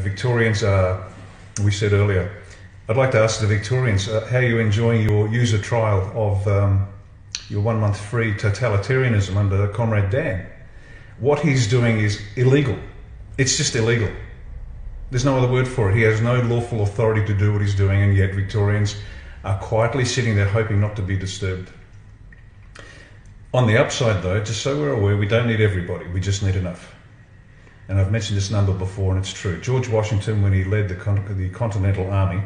Victorians are, we said earlier, I'd like to ask the Victorians, how are you enjoying your user trial of your 1 month free totalitarianism under Comrade Dan? What he's doing is illegal. It's just illegal. There's no other word for it. He has no lawful authority to do what he's doing, and yet Victorians are quietly sitting there hoping not to be disturbed. On the upside though, just so we're aware, we don't need everybody, we just need enough. And I've mentioned this number before and it's true. George Washington, when he led the Continental Army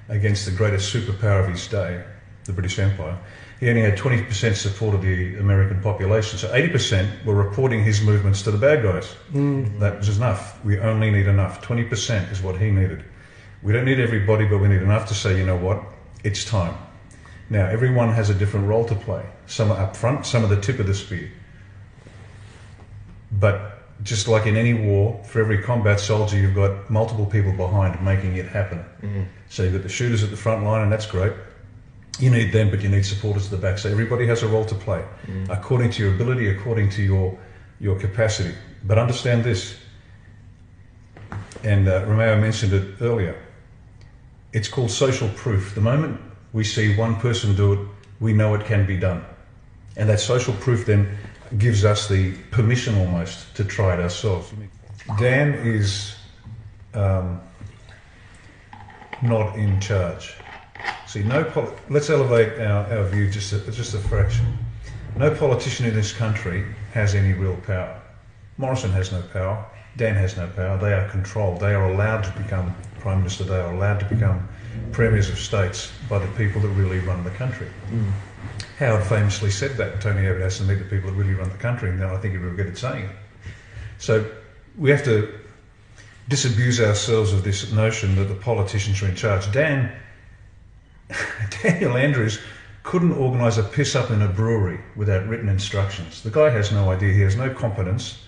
against the greatest superpower of his day, the British Empire, he only had 20% support of the American population. So 80% were reporting his movements to the bad guys. That was enough. We only need enough. 20% is what he needed. We don't need everybody, but we need enough to say, you know what, it's time. Now, everyone has a different role to play. Some are up front, some are the tip of the spear. But just like in any war, for every combat soldier, you've got multiple people behind making it happen. So you've got the shooters at the front line, and that's great. You need them, but you need supporters at the back. So everybody has a role to play, according to your ability, according to your capacity. But understand this, and Romeo mentioned it earlier, it's called social proof. The moment we see one person do it, we know it can be done. And that social proof then gives us the permission almost to try it ourselves. Dan is not in charge. See, let's elevate our view just a fraction. No politician in this country has any real power. Morrison has no power. Dan has no power. They are controlled. They are allowed to become Prime Minister. They are allowed to become premiers of states by the people that really run the country. Howard famously said that. Tony Abbott has to meet the people that really run the country, and I think he regretted saying it. So we have to disabuse ourselves of this notion that the politicians are in charge. Daniel Andrews couldn't organise a piss-up in a brewery without written instructions. The guy has no idea. He has no competence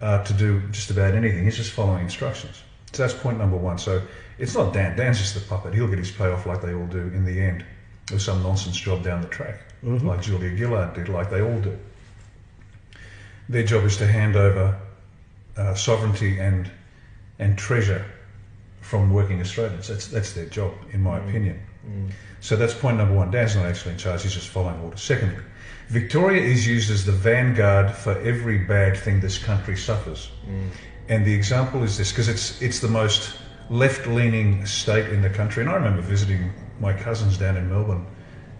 to do just about anything. He's just following instructions. So that's point number one. So it's not Dan. Dan's just the puppet. He'll get his payoff like they all do in the end, with some nonsense job down the track, like Julia Gillard did, like they all do. Their job is to hand over sovereignty and treasure from working Australians. That's their job, in my opinion. So that's point number one. Dan's not actually in charge, he's just following orders. Secondly, Victoria is used as the vanguard for every bad thing this country suffers. And the example is this, because it's the most left-leaning state in the country. And I remember visiting my cousins down in Melbourne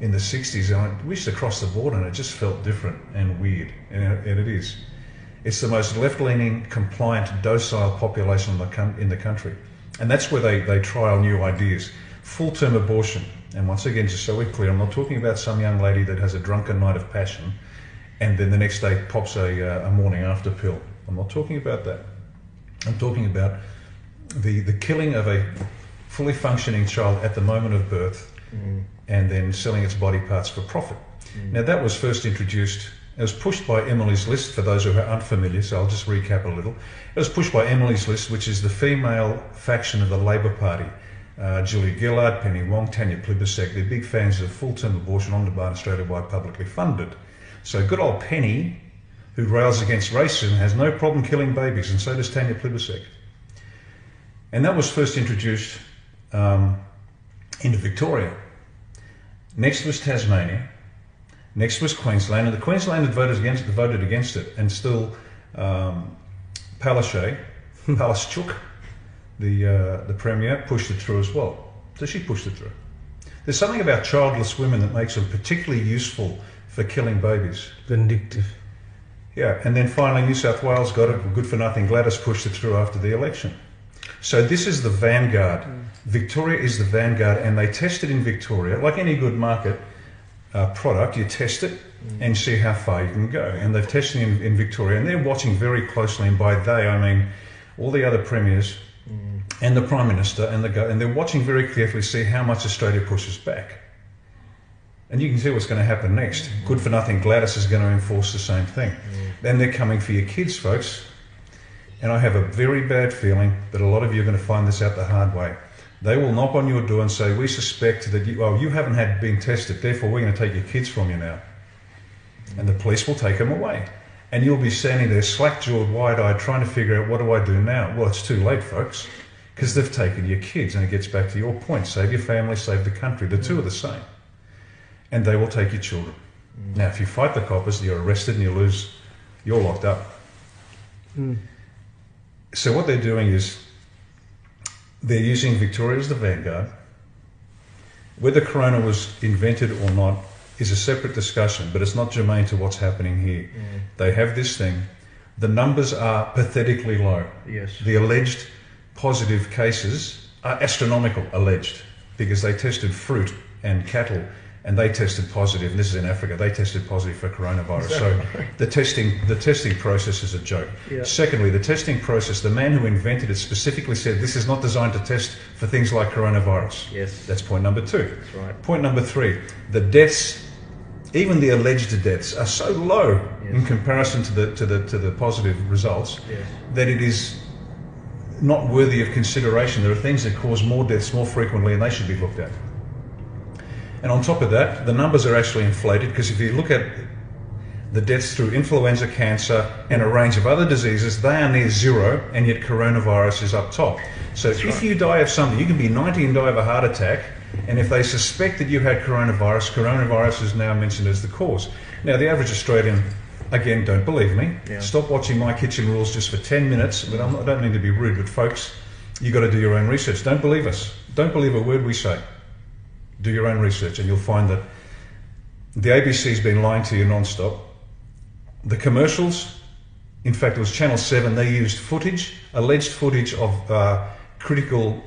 in the 60s, and we used to cross the border and it just felt different and weird, and it is. It's the most left-leaning, compliant, docile population in the country. And that's where they trial new ideas. Full-term abortion, and once again, just so we're clear, I'm not talking about some young lady that has a drunken night of passion and then the next day pops a morning after pill. I'm not talking about that. I'm talking about the killing of a fully functioning child at the moment of birth and then selling its body parts for profit. Now that was first introduced, it was pushed by Emily's List, for those who are unfamiliar, so I'll just recap a little. It was pushed by Emily's List, which is the female faction of the Labor Party. Julia Gillard, Penny Wong, Tanya Plibersek, they're big fans of full-term abortion on demand, Australia-wide, publicly funded. So good old Penny, who rails against racism, has no problem killing babies, and so does Tanya Plibersek. And that was first introduced into Victoria. Next was Tasmania. Next was Queensland, and the Queensland had voted against it, and still Palaszczuk, the Premier, pushed it through as well. So she pushed it through. There's something about childless women that makes them particularly useful for killing babies. Vindictive. Yeah, and then finally New South Wales got it. Good for nothing. Gladys pushed it through after the election. So this is the vanguard. Victoria is the vanguard, and they test it in Victoria. Like any good market product, you test it and see how far you can go. And they've tested it in Victoria, and they're watching very closely, and by they I mean all the other premiers and the Prime Minister, and they're watching very carefully to see how much Australia pushes back. And you can see what's going to happen next. Good for nothing, Gladys is going to enforce the same thing. Then they're coming for your kids, folks. And I have a very bad feeling that a lot of you are going to find this out the hard way. They will knock on your door and say, we suspect that you haven't been tested, therefore we're going to take your kids from you now. And the police will take them away. And you'll be standing there slack-jawed, wide-eyed, trying to figure out, what do I do now? Well, it's too late, folks, because they've taken your kids. And it gets back to your point: save your family, save the country. The two are the same, and they will take your children. Now, if you fight the coppers, you're arrested and you're locked up. So what they're doing is they're using Victoria as the vanguard. Whether corona was invented or not is a separate discussion, but it's not germane to what's happening here. They have this thing. The numbers are pathetically low. Yes. The alleged positive cases are astronomical, alleged, because they tested fruit and cattle and they tested positive, and this is in Africa, they tested positive for coronavirus. So the testing process is a joke. Yeah. Secondly, the testing process, the man who invented it specifically said this is not designed to test for things like coronavirus. Yes. That's point number two. That's right. Point number three, the deaths, even the alleged deaths, are so low in comparison to the positive results that it is not worthy of consideration. There are things that cause more deaths more frequently, and they should be looked at. And on top of that, the numbers are actually inflated, because if you look at the deaths through influenza, cancer, and a range of other diseases, they are near zero, and yet coronavirus is up top. So if you die of something, you can be 90 and die of a heart attack, and if they suspect that you had coronavirus is now mentioned as the cause. Now, the average Australian, again, don't believe me. Stop watching My Kitchen Rules just for 10 minutes. But I don't mean to be rude, but folks, you've got to do your own research. Don't believe us. Don't believe a word we say. Do your own research, and you'll find that the ABC's been lying to you non-stop. The commercials, in fact, it was Channel 7, they used footage, alleged footage of critical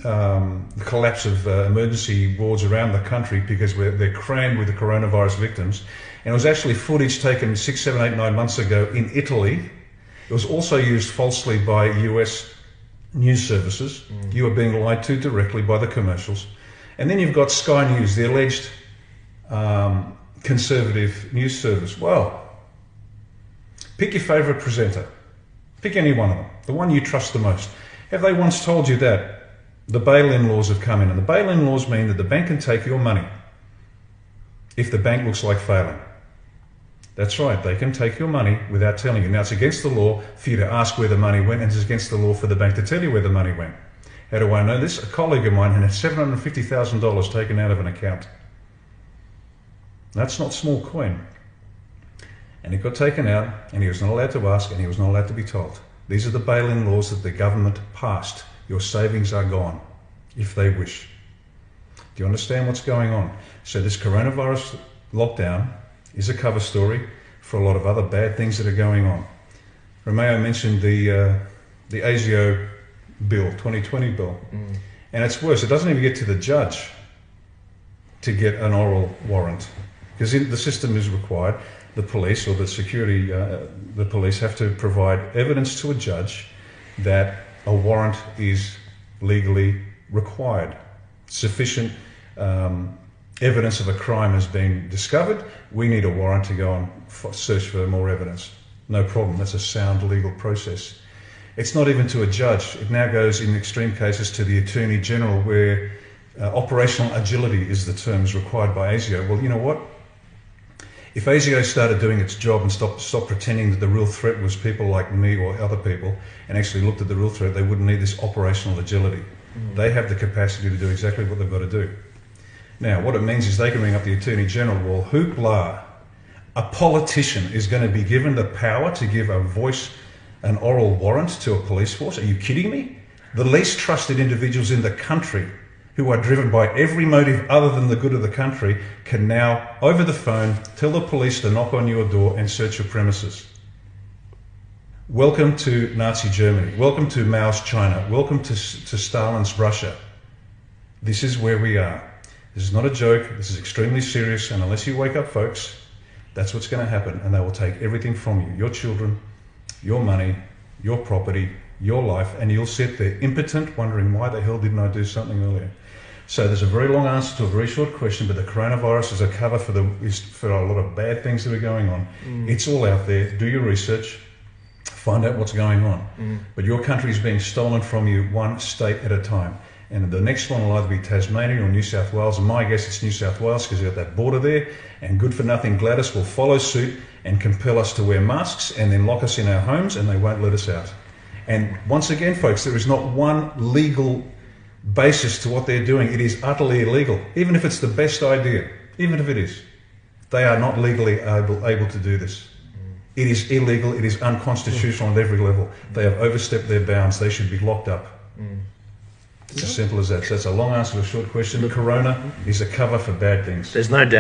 collapse of emergency wards around the country, because they're crammed with the coronavirus victims. And it was actually footage taken 6, 7, 8, 9 months ago in Italy. It was also used falsely by US news services. You are being lied to directly by the commercials. And then you've got Sky News, the alleged conservative news service. Well, pick your favourite presenter. Pick any one of them, the one you trust the most. Have they once told you that the bail-in laws have come in? And the bail-in laws mean that the bank can take your money if the bank looks like failing. That's right, they can take your money without telling you. Now, it's against the law for you to ask where the money went, and it's against the law for the bank to tell you where the money went. How do I know this? A colleague of mine had $750,000 taken out of an account. That's not small coin. And it got taken out, and he was not allowed to ask, and he was not allowed to be told. These are the bail-in laws that the government passed. Your savings are gone, if they wish. Do you understand what's going on? So this coronavirus lockdown is a cover story for a lot of other bad things that are going on. Romeo mentioned the ASIO bill, 2020 bill. And it's worse, it doesn't even get to the judge to get an oral warrant, because the system is required. The police or the security, the police have to provide evidence to a judge that a warrant is legally required. Sufficient evidence of a crime has been discovered. We need a warrant to go and search for more evidence. No problem, that's a sound legal process. It's not even to a judge. It now goes, in extreme cases, to the Attorney General, where operational agility is the term is required by ASIO. Well, you know what? If ASIO started doing its job and stopped pretending that the real threat was people like me or other people, and actually looked at the real threat, they wouldn't need this operational agility. They have the capacity to do exactly what they've got to do. Now, what it means is they can ring up the Attorney General. Well, hoopla, a politician is going to be given the power to give an oral warrant to a police force? Are you kidding me? The least trusted individuals in the country, who are driven by every motive other than the good of the country, can now, over the phone, tell the police to knock on your door and search your premises. Welcome to Nazi Germany. Welcome to Mao's China. Welcome to Stalin's Russia. This is where we are. This is not a joke. This is extremely serious. And unless you wake up, folks, that's what's going to happen. And they will take everything from you. Your children, your money, your property, your life. And you'll sit there impotent, wondering, why the hell didn't I do something earlier? So there's a very long answer to a very short question, but the coronavirus is a cover for a lot of bad things that are going on. It's all out there. Do your research. Find out what's going on. But your country is being stolen from you one state at a time. And the next one will either be Tasmania or New South Wales. And my guess it's New South Wales, because you've got that border there. And good for nothing Gladys will follow suit and compel us to wear masks and then lock us in our homes, and they won't let us out. And once again, folks, there is not one legal basis to what they're doing. It is utterly illegal, even if it's the best idea, even if it is. They are not legally able to do this. It is illegal, it is unconstitutional at every level. They have overstepped their bounds, they should be locked up. It's as simple as that. So that's a long answer to a short question. Corona is a cover for bad things. There's no doubt.